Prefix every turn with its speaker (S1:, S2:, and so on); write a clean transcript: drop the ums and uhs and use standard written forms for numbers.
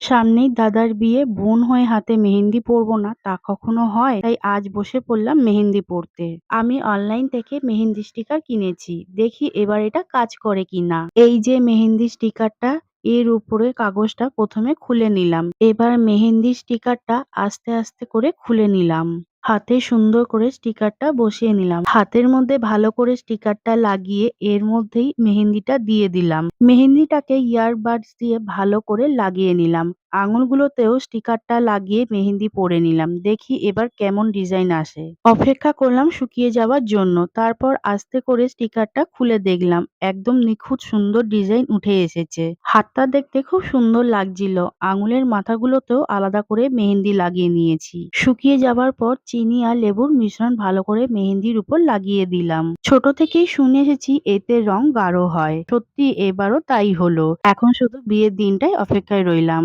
S1: সামনেই দাদার বিয়ে, বোন হয়ে হাতে মেহেন্দি পরবো না তা কখনো হয়? তাই আজ বসে পড়লাম মেহেন্দি পরতে। আমি অনলাইন থেকে মেহেন্দি স্টিকার কিনেছি। দেখি এবার এটা কাজ করে কিনা। এই যে মেহেন্দি স্টিকারটা, এর উপরে কাগজটা প্রথমে খুলে নিলাম। এবার মেহেন্দি স্টিকারটা আস্তে আস্তে করে খুলে নিলাম। হাতে সুন্দর করে স্টিকারটা বসিয়ে নিলাম। হাতের মধ্যে ভালো করে স্টিকারটা লাগিয়ে এর মধ্যেই মেহেন্দিটা দিয়ে দিলাম। মেহেন্দিটাকে ইয়ারবাডস দিয়ে ভালো করে লাগিয়ে নিলাম। আঙুলগুলোতেও স্টিকারটা লাগিয়ে মেহেন্দি পরে নিলাম। দেখি এবার কেমন ডিজাইন আসে। অপেক্ষা করলাম শুকিয়ে যাওয়ার জন্য। তারপর আস্তে করে স্টিকারটা খুলে দেখলাম। একদম নিখুঁত সুন্দর ডিজাইন উঠে এসেছে। হাতটা দেখতে খুব সুন্দর লাগছিল। আঙুলের মাথাগুলোতেও আলাদা করে মেহেন্দি লাগিয়ে নিয়েছি। শুকিয়ে যাবার পর চিনি আর লেবুর মিশ্রণ ভালো করে মেহেন্দির উপর লাগিয়ে দিলাম। ছোট থেকেই শুনে এসেছি এতে রং গাঢ় হয়। সত্যি এবারও তাই হলো। এখন শুধু বিয়ের দিনটাই অপেক্ষায় রইলাম।